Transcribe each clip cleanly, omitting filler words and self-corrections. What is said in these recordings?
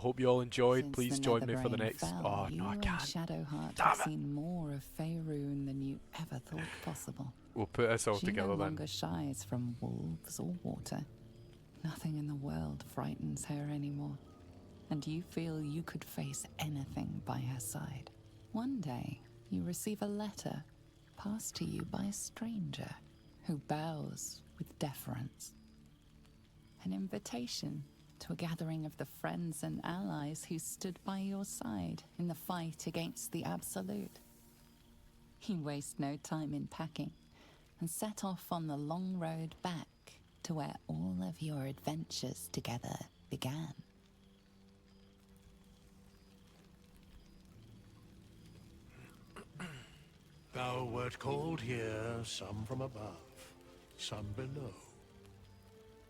hope you all enjoyed. Since Please the join me for the Netherbrain next. fell, Oh you no, I and can't. Shadowheart Damn have it. seen more of Faerun than you ever thought possible. We'll put this all She together no then. longer shies from wolves or water. Nothing in the world frightens her anymore. And you feel you could face anything by her side. One day, you receive a letter passed to you by a stranger who bows with deference. An invitation to a gathering of the friends and allies who stood by your side in the fight against the Absolute. You waste no time in packing and set off on the long road back to where all of your adventures together began. Thou wert called here, some from above, some below.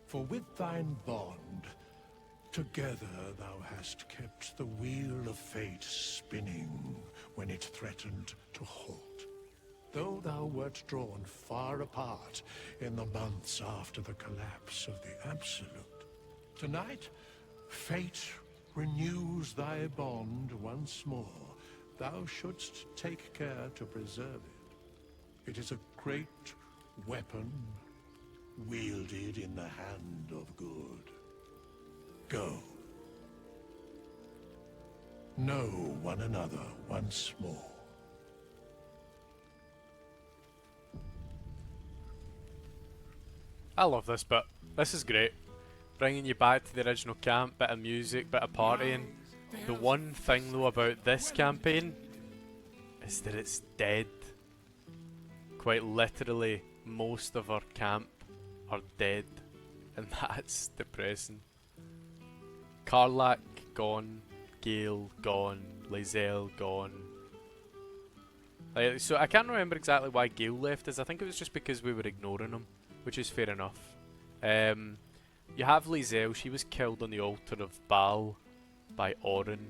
For with thine bond, together thou hast kept the wheel of fate spinning when it threatened to halt. Though thou wert drawn far apart in the months after the collapse of the Absolute, tonight, fate renews thy bond once more. Thou shouldst take care to preserve it. It is a great weapon, wielded in the hand of good. Go. Know one another once more. I love this bit. This is great. Bringing you back to the original camp, bit of music, bit of partying. The one thing though about this campaign is that it's dead. Quite literally, most of our camp are dead, and that's depressing. Karlach gone, Gale gone, Lae'zel gone. So I can't remember exactly why Gale left us. I think it was just because we were ignoring him, which is fair enough. You have Lae'zel. She was killed on the altar of Baal by Orin.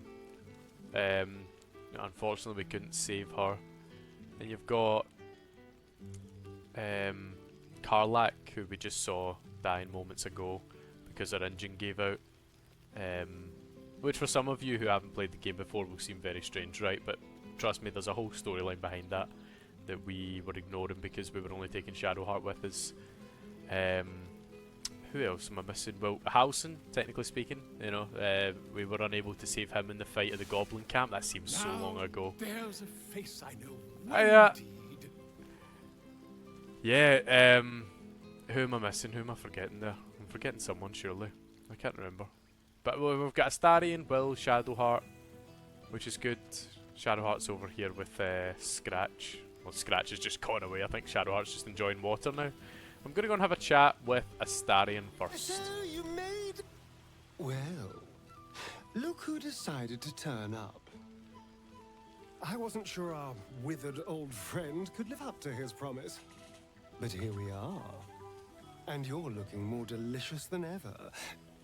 Unfortunately, we couldn't save her. And you've got Karlach, who we just saw dying moments ago because her engine gave out. Which for some of you who haven't played the game before will seem very strange, right? But trust me, there's a whole storyline behind that that we were ignoring because we were only taking Shadowheart with us. Who else am I missing? Well, Halson, technically speaking, you know, we were unable to save him in the fight at the Goblin camp. That seems so long ago. There's a face I know. Indeed. Yeah, who am I missing? Who am I forgetting there? I'm forgetting someone, surely. I can't remember. But we've got Astarion, Will, Shadowheart, which is good. Shadowheart's over here with Scratch. Well, Scratch is just gone away. I think Shadowheart's just enjoying water now. I'm going to go and have a chat with Astarion first. So you made... Well, look who decided to turn up. I wasn't sure our withered old friend could live up to his promise. But here we are. And you're looking more delicious than ever,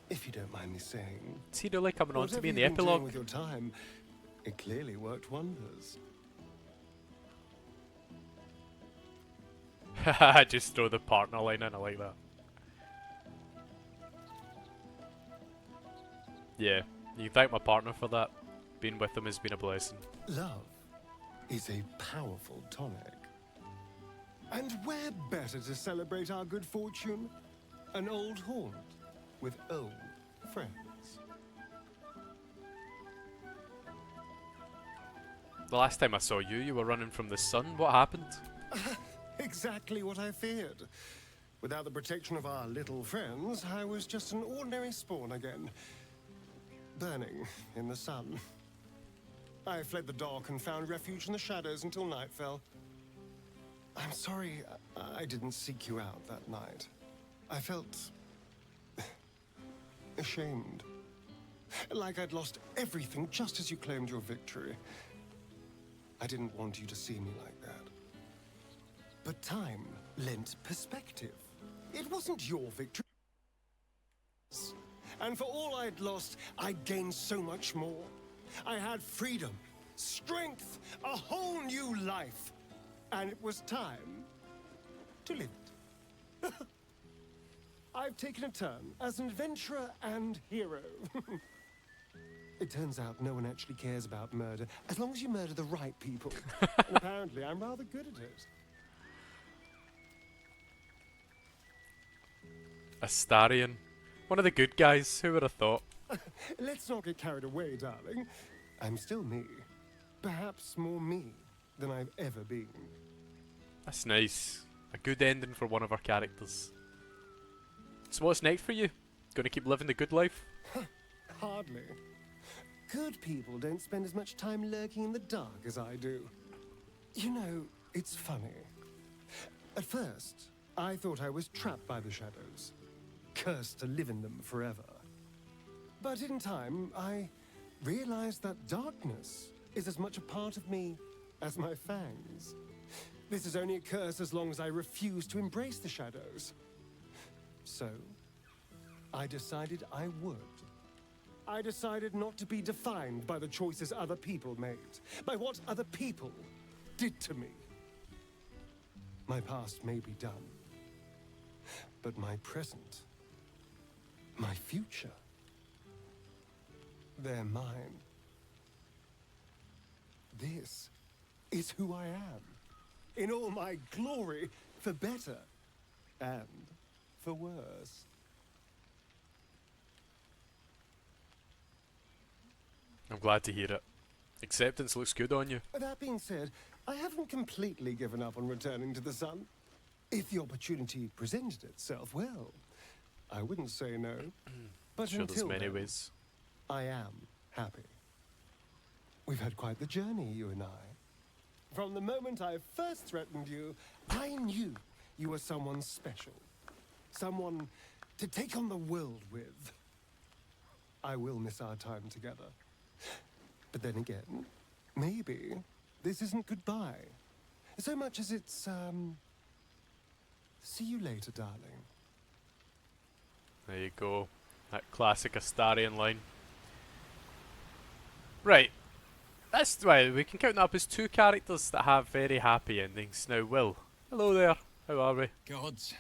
if you don't mind me saying. Is he really coming on to me in the Whatever you've been doing epilogue? with your time, it clearly worked wonders. Just throw the partner line in, I like that. Yeah, you can thank my partner for that. Being with him has been a blessing. Love is a powerful tonic. And where better to celebrate our good fortune? An old haunt with old friends. The last time I saw you, you were running from the sun. What happened? Exactly what I feared. Without the protection of our little friends, I was just an ordinary spawn again. Burning in the sun. I fled the dock and found refuge in the shadows until night fell. I'm sorry I didn't seek you out that night. I felt... ashamed. Like I'd lost everything just as you claimed your victory. I didn't want you to see me like that. But time lent perspective. It wasn't your victory. And for all I'd lost, I'd gained so much more. I had freedom, strength, a whole new life. And it was time to live it. I've taken a turn as an adventurer and hero. It turns out no one actually cares about murder, as long as you murder the right people. And apparently I'm rather good at it. Astarion. One of the good guys, who would have thought? Let's not get carried away, darling. I'm still me. Perhaps more me than I've ever been. That's nice. A good ending for one of our characters. So what's next for you? Gonna keep living the good life? Hardly. Good people don't spend as much time lurking in the dark as I do. You know, it's funny. At first, I thought I was trapped by the shadows, cursed to live in them forever. But in time, I realized that darkness is as much a part of me as my fangs. This is only a curse as long as I refuse to embrace the shadows. So, I decided I would. I decided not to be defined by the choices other people made, by what other people did to me. My past may be done, but my present, my future, they're mine. This is who I am, in all my glory, for better and for worse. I'm glad to hear it. Acceptance looks good on you. That being said, I haven't completely given up on returning to the sun. If the opportunity presented itself, well, I wouldn't say no. But Sure, there's until many then, ways. I am happy. We've had quite the journey, you and I. From the moment I first threatened you, I knew you were someone special. Someone to take on the world with. I will miss our time together. But then again, maybe this isn't goodbye. So much as it's, see you later, darling. There you go. That classic Astarion line. Right. That's why we can count that up as two characters that have very happy endings. Now, Will. Hello there. How are we? Gods,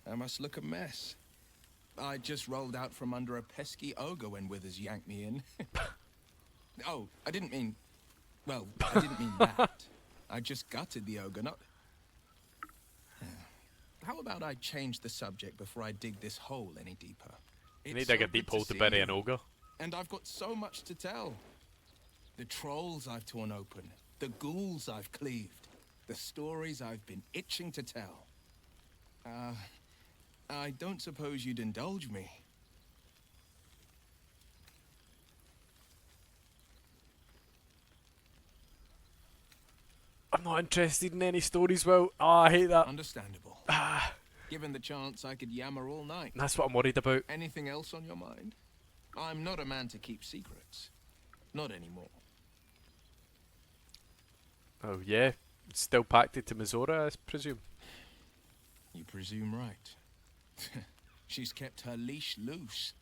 I must look a mess. I just rolled out from under a pesky ogre when Withers yanked me in. Oh, I didn't mean... Well, I didn't mean that. I just gutted the ogre, not... How about I change the subject before I dig this hole any deeper? You need to dig a deep hole to bury an ogre. And I've got so much to tell. The trolls I've torn open, the ghouls I've cleaved, the stories I've been itching to tell. I don't suppose you'd indulge me. I'm not interested in any stories, Will. Oh, I hate that. Understandable. Given the chance, I could yammer all night. That's what I'm worried about. Anything else on your mind? I'm not a man to keep secrets. Not anymore. Oh, yeah. It's still packed to Mizora, I presume. You presume right. She's kept her leash loose.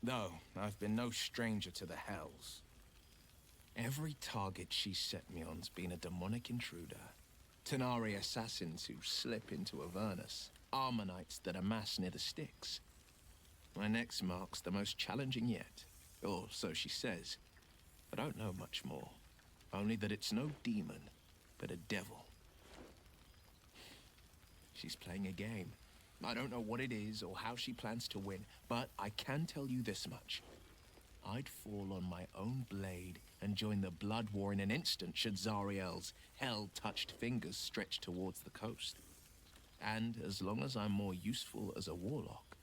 Though, I've been no stranger to the hells. Every target she's set me on's been a demonic intruder. Tenari assassins who slip into Avernus. Armonites that amass near the Styx. My next mark's the most challenging yet. Or so she says. I don't know much more. Only that it's no demon, but a devil. She's playing a game. I don't know what it is or how she plans to win, but I can tell you this much. I'd fall on my own blade and join the blood war in an instant should Zariel's hell-touched fingers stretch towards the coast. And as long as I'm more useful as a warlock,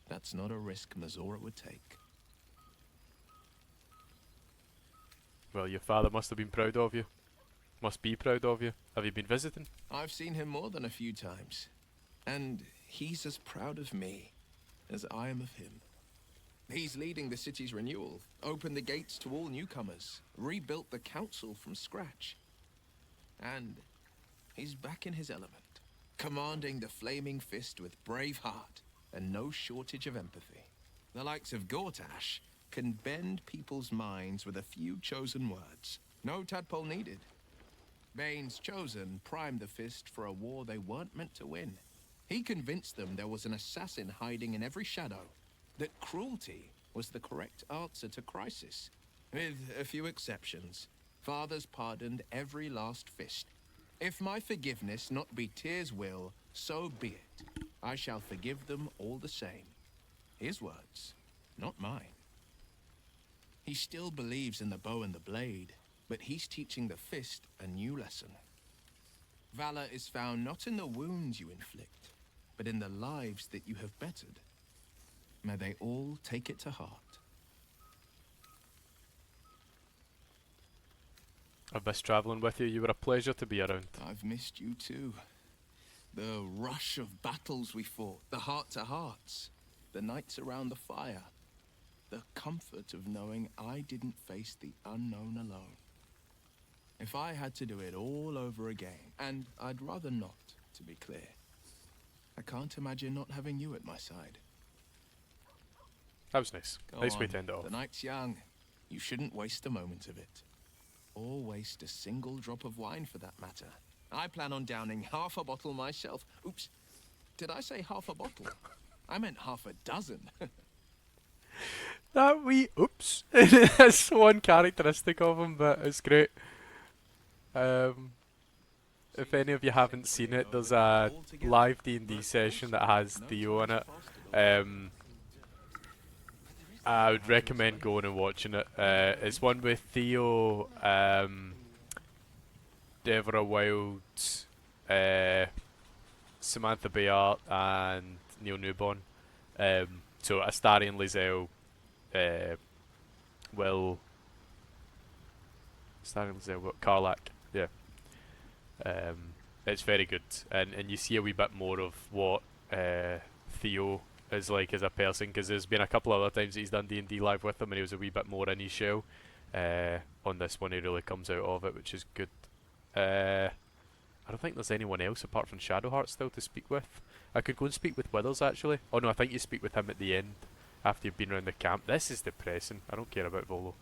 that's not a risk Mizora would take. Well, your father must have been proud of you. Must be proud of you. Have you been visiting? I've seen him more than a few times. And he's as proud of me as I am of him. He's leading the city's renewal, opened the gates to all newcomers, rebuilt the council from scratch. And he's back in his element, commanding the Flaming Fist with brave heart and no shortage of empathy. The likes of Gortash can bend people's minds with a few chosen words. No tadpole needed. Bane's Chosen primed the Fist for a war they weren't meant to win. He convinced them there was an assassin hiding in every shadow, that cruelty was the correct answer to crisis. With a few exceptions, Father's pardoned every last fist. If my forgiveness not be Tyr's will, so be it. I shall forgive them all the same. His words, not mine. He still believes in the bow and the blade, but he's teaching the fist a new lesson. Valor is found not in the wounds you inflict, but in the lives that you have bettered. May they all take it to heart. I've missed travelling with you. You were a pleasure to be around. I've missed you too. The rush of battles we fought, the heart-to-hearts, the nights around the fire, the comfort of knowing I didn't face the unknown alone. If I had to do it all over again, and I'd rather not, to be clear, I can't imagine not having you at my side. That was nice. Go Nice way on, to end it off. the night's young. You shouldn't waste a moment of it. Or waste a single drop of wine for that matter. I plan on downing half a bottle myself. Oops, did I say half a bottle? I meant half a dozen. That wee oops. That's one characteristic of him, but it's great. If any of you haven't seen it, there's a live D&D session that has Theo in it. I would recommend going and watching it. It's one with Theo, Deborah Wilds, Samantha Bayard, and Neil Newborn. So Astarion Lizelle, Will, Astarion Lizelle, Karlak, yeah. It's very good, and you see a wee bit more of what Theo is like as a person, because there's been a couple other times that he's done D&D live with him and he was a wee bit more in his shell. On this one he really comes out of it, which is good. I don't think there's anyone else apart from Shadowheart still to speak with. I could go and speak with Withers actually. Oh no, I think you speak with him at the end after you've been around the camp. This is depressing. I don't care about Volo.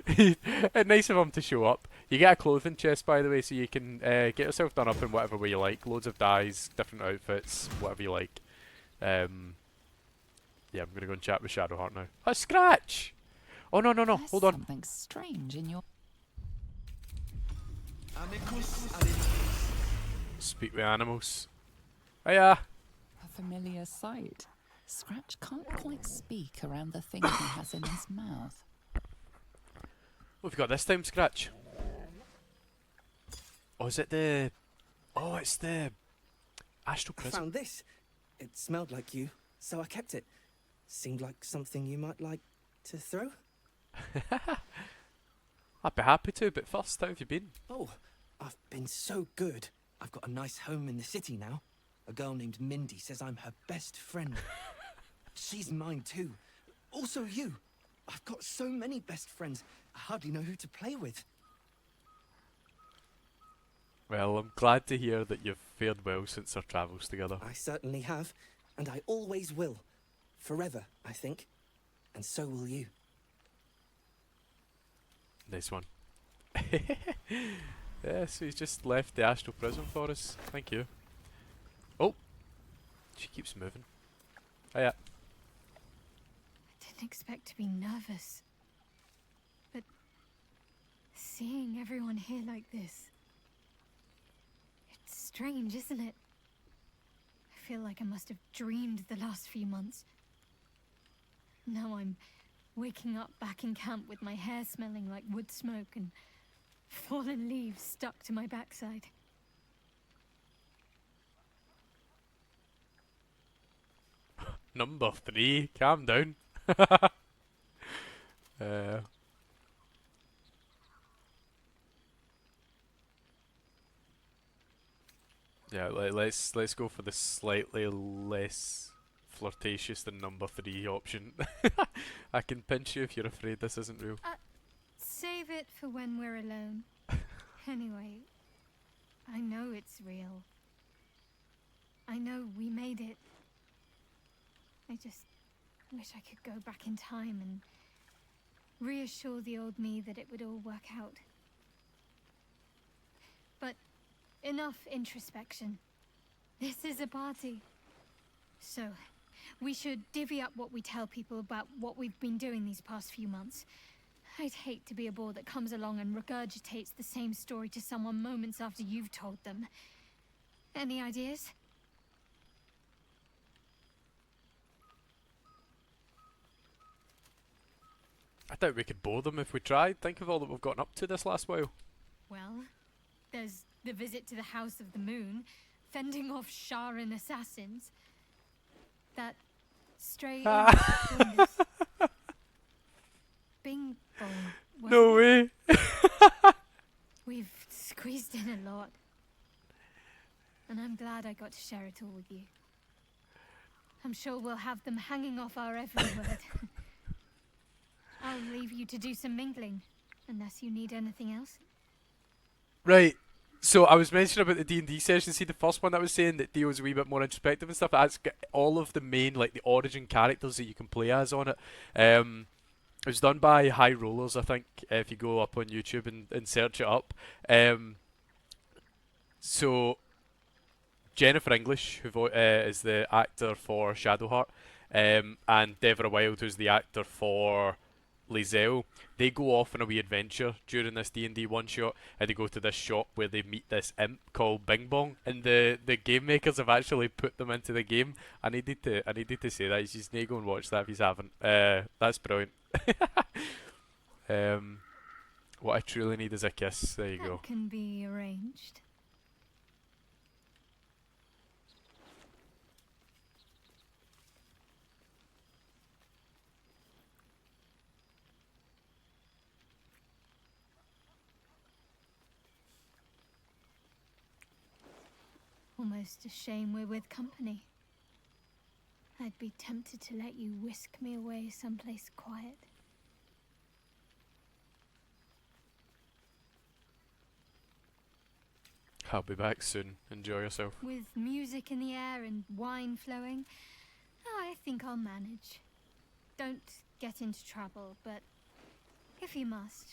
It's nice of him to show up. You get a clothing chest, by the way, so you can get yourself done up in whatever way you like. Loads of dyes, different outfits, whatever you like. Yeah, I'm gonna go and chat with Shadowheart now. A scratch! Oh no, There's hold on. something strange in your... Speak with animals. Hiya! A familiar sight. Scratch can't quite speak around the thing he has in his mouth. What have you got this time, Scratch? Oh, is it the... Oh, it's the... Astral I Prison. found this. It smelled like you, so I kept it. Seemed like something you might like to throw. I'd be happy to, but first, how have you been? Oh, I've been so good. I've got a nice home in the city now. A girl named Mindy says I'm her best friend. She's mine too. Also you. I've got so many best friends, I hardly know who to play with. Well, I'm glad to hear that you've fared well since our travels together. I certainly have, and I always will. Forever, I think. And so will you. Nice one. Yeah, so he's just left the astral prison for us. Thank you. Oh! She keeps moving. Hiya. I didn't expect to be nervous. But seeing everyone here like this... It's strange, isn't it? I feel like I must have dreamed the last few months. Now I'm waking up back in camp with my hair smelling like wood smoke and fallen leaves stuck to my backside. Number 3, calm down. Yeah, let's go for the slightly less flirtatious than number 3 option. I can pinch you if you're afraid this isn't real. Save it for when we're alone. Anyway, I know it's real. I know we made it. I just wish I could go back in time and reassure the old me that it would all work out. But enough introspection. This is a party. So, We should divvy up what we tell people about what we've been doing these past few months. I'd hate to be a bore that comes along and regurgitates the same story to someone moments after you've told them. Any ideas? I doubt we could bore them if we tried. Think of all that we've gotten up to this last while. Well, there's the visit to the House of the Moon, fending off Sharan assassins. That stray image between us. Bing bong. No way! We've squeezed in a lot. And I'm glad I got to share it all with you. I'm sure we'll have them hanging off our every word. I'll leave you to do some mingling, unless you need anything else. Right. So I was mentioning about the D&D session. See the first one that I was saying that deals a wee bit more introspective and stuff. That's got all of the main, like the origin characters that you can play as on it. It was done by High Rollers, I think. If you go up on YouTube and search it up. So Jennifer English, who is the actor for Shadowheart, and Deborah Wilde, who's the actor for Lae'zel, they go off on a wee adventure during this D&D one shot, and they go to this shop where they meet this imp called Bing Bong, and the game makers have actually put them into the game. I needed to say that. You just need to go and watch that if you haven't. That's brilliant. What I truly need is a kiss. There you go. That can be arranged. Almost a shame we're with company. I'd be tempted to let you whisk me away someplace quiet. I'll be back soon. Enjoy yourself. With music in the air and wine flowing, I think I'll manage. Don't get into trouble, but if you must,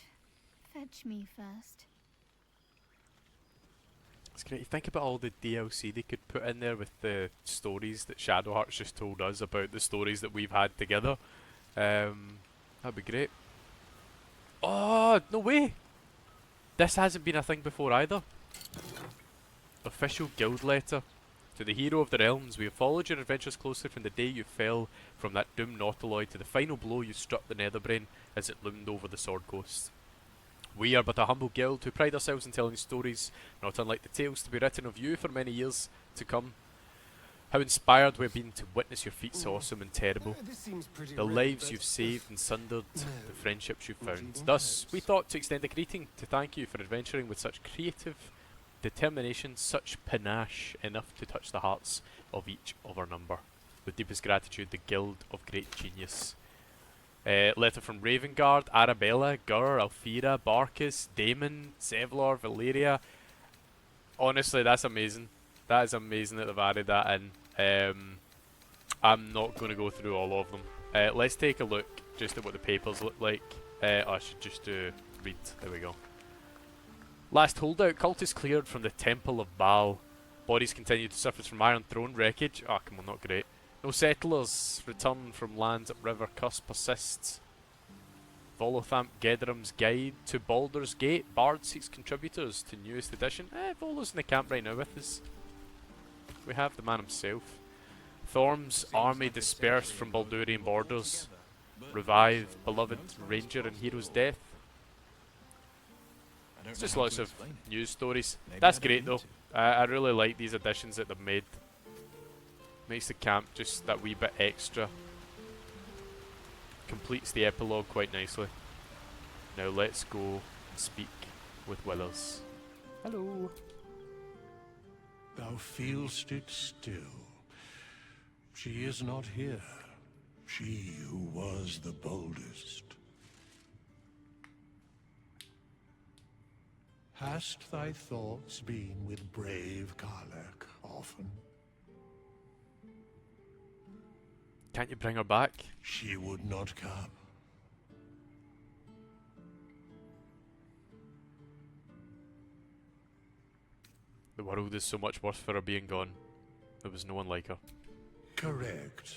fetch me first. It's great. You think about all the DLC they could put in there with the stories that Shadowheart's just told us about the stories that we've had together. That'd be great. Oh, no way! This hasn't been a thing before either. Official guild letter. To the hero of the realms, we have followed your adventures closely from the day you fell from that doomed Nautiloid to the final blow you struck the Netherbrain as it loomed over the Sword Coast. We are but a humble guild who pride ourselves in telling stories, not unlike the tales to be written of you for many years to come. How inspired we've been to witness your feats so awesome and terrible, the lives you've saved and sundered, the friendships you've found. Thus, we thought to extend a greeting to thank you for adventuring with such creative determination, such panache, enough to touch the hearts of each of our number. With deepest gratitude, the Guild of Great Genius. Letter from Ravengard, Arabella, Gur, Alfira, Barkis, Damon, Zevlor, Valeria. Honestly, that's amazing. That is amazing that they've added that in. I'm not going to go through all of them. Let's take a look just at what the papers look like. I should just read. There we go. Last holdout. Cultists cleared from the Temple of Baal. Bodies continue to surface from Iron Throne wreckage. Oh, come on, not great. No settlers return from lands upriver. Curse persists. Volothamp Gedram's Guide to Baldur's Gate. Bard seeks contributors to newest edition. Volo's in the camp right now with us. We have the man himself. Thorm's army dispersed from Baldurian borders. Revive beloved ranger and hero's death. It's just lots of news stories. That's great though. I really like these additions that they've made. Makes the camp just that wee bit extra. Completes the epilogue quite nicely. Now let's go and speak with Withers. Hello. Thou feelst it still. She is not here. She who was the boldest. Hast thy thoughts been with brave Karlach often? Can't you bring her back? She would not come. The world is so much worse for her being gone. There was no one like her. Correct.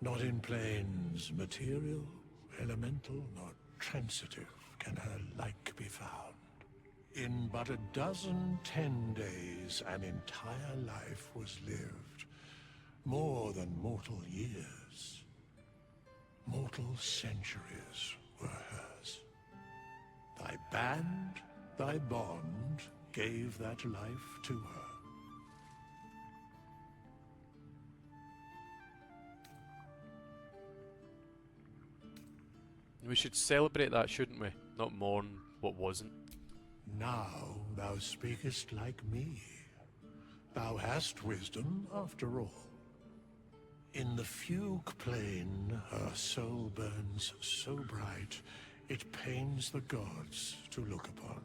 Not in planes material, elemental, nor transitive can her like be found. In but 10 days, an entire life was lived. More than mortal years. Mortal centuries were hers. Thy band, thy bond, gave that life to her. We should celebrate that, shouldn't we? Not mourn what wasn't. Now thou speakest like me. Thou hast wisdom, after all. In the fugue plane, her soul burns so bright, it pains the gods to look upon.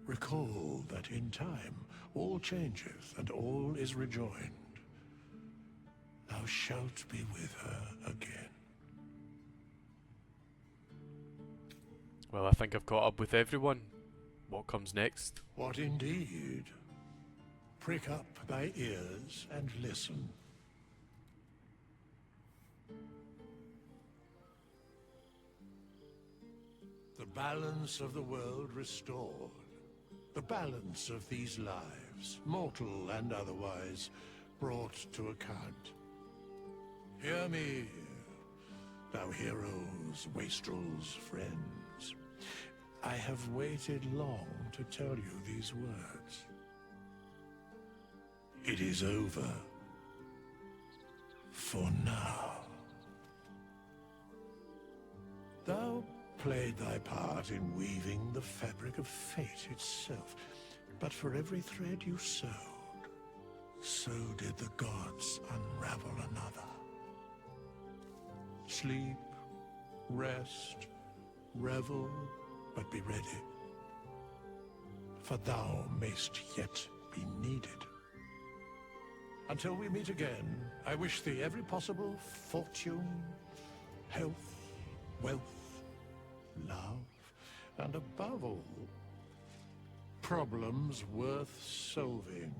Recall that in time, all changeth and all is rejoined. Thou shalt be with her again. Well, I think I've caught up with everyone. What comes next? What indeed? Prick up thy ears and listen. The balance of the world restored. The balance of these lives, mortal and otherwise, brought to account. Hear me, thou heroes, wastrels, friends. I have waited long to tell you these words. It is over. For now. Thou played thy part in weaving the fabric of fate itself, but for every thread you sewed, so did the gods unravel another. Sleep, rest, revel, but be ready, for thou mayst yet be needed. Until we meet again, I wish thee every possible fortune, health, wealth, love, and above all, problems worth solving.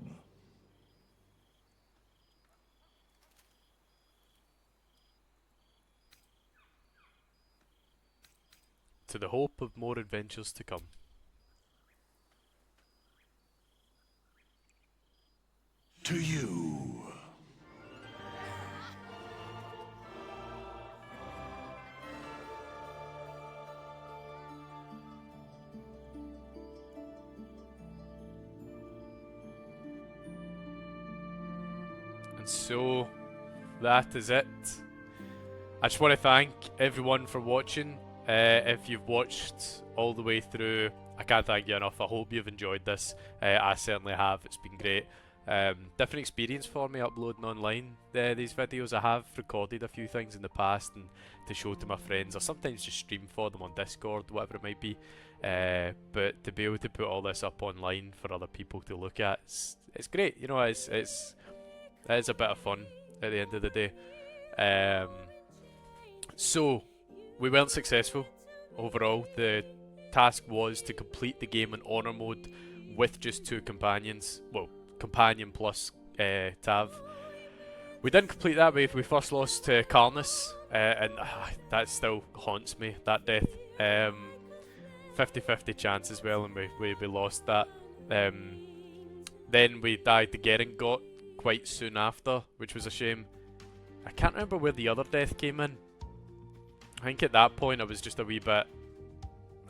To the hope of more adventures to come. To you. And so, that is it. I just want to thank everyone for watching. If you've watched all the way through, I can't thank you enough. I hope you've enjoyed this. I certainly have. It's been great. Different experience for me uploading online these videos. I have recorded a few things in the past and to show to my friends, or sometimes just stream for them on Discord, whatever it might be. But to be able to put all this up online for other people to look at, it's great. You know, it is a bit of fun at the end of the day. So we weren't successful overall. The task was to complete the game in honor mode with just 2 companions. Well, companion plus Tav. We didn't complete that. We first lost to Karnus, and that still haunts me, that death. 50-50 chance as well, and we lost that. Then we died to Geringot quite soon after, which was a shame. I can't remember where the other death came in. I think at that point I was just a wee bit,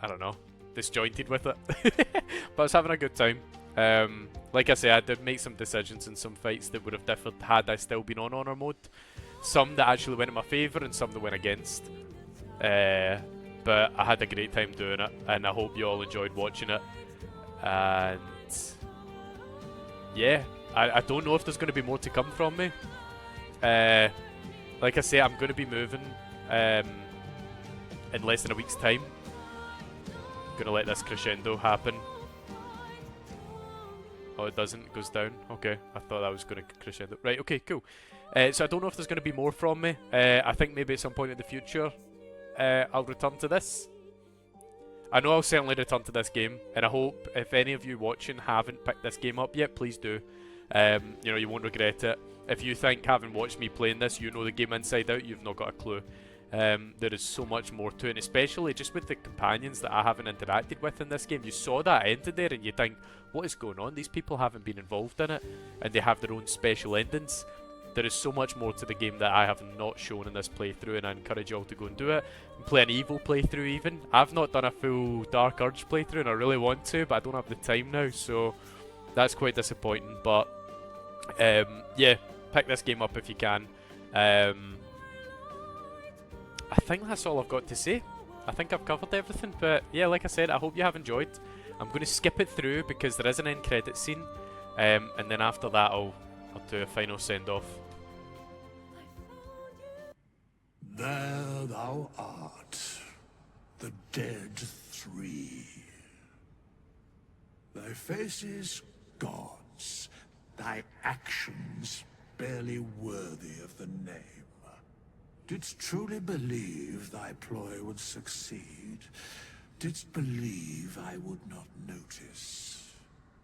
I don't know, disjointed with it. But I was having a good time. Like I say, I did make some decisions in some fights that would have differed had I still been on honor mode. Some that actually went in my favour and some that went against. But I had a great time doing it, and I hope you all enjoyed watching it. And yeah, I don't know if there's going to be more to come from me. Like I say, I'm going to be moving in less than a week's time. I'm going to let this crescendo happen. Oh, it doesn't. It goes down. Okay, I thought that was going to crescendo. Right, okay, cool. So I don't know if there's going to be more from me. I think maybe at some point in the future I'll return to this. I know I'll certainly return to this game, and I hope if any of you watching haven't picked this game up yet, please do. You know, you won't regret it. If you think, having watched me playing this, you know the game inside out, you've not got a clue. There is so much more to it, and especially just with the companions that I haven't interacted with in this game. You saw that ended there and you think, what is going on? These people haven't been involved in it, and they have their own special endings. There is so much more to the game that I have not shown in this playthrough, and I encourage you all to go and do it. And play an evil playthrough even. I've not done a full Dark Urge playthrough, and I really want to, but I don't have the time now, so that's quite disappointing. But yeah, pick this game up if you can. I think that's all I've got to say. I think I've covered everything, but yeah, like I said, I hope you have enjoyed. I'm going to skip it through because there is an end credit scene, and then after that I'll do a final send-off. There thou art, the dead three. Thy faces gods, thy actions barely worthy of the name. Didst truly believe thy ploy would succeed? Didst believe I would not notice?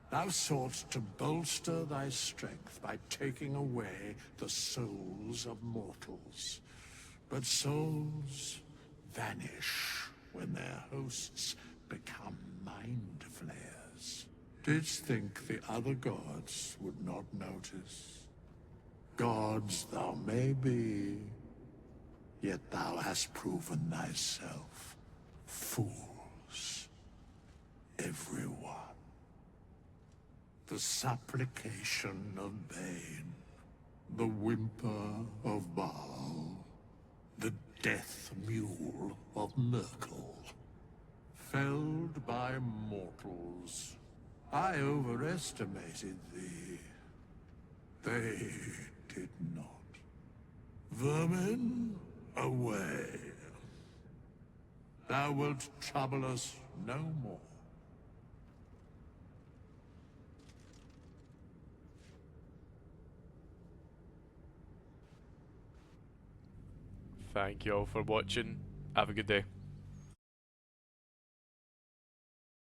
Thou soughtst to bolster thy strength by taking away the souls of mortals. But souls vanish when their hosts become mind flayers. Didst think the other gods would not notice? Gods thou may be, yet thou hast proven thyself fools, everyone. The supplication of Bane, the whimper of Baal, the death mule of Merkel. Felled by mortals, I overestimated thee. They did not. Vermin, away. Thou wilt trouble us no more. Thank you all for watching. Have a good day.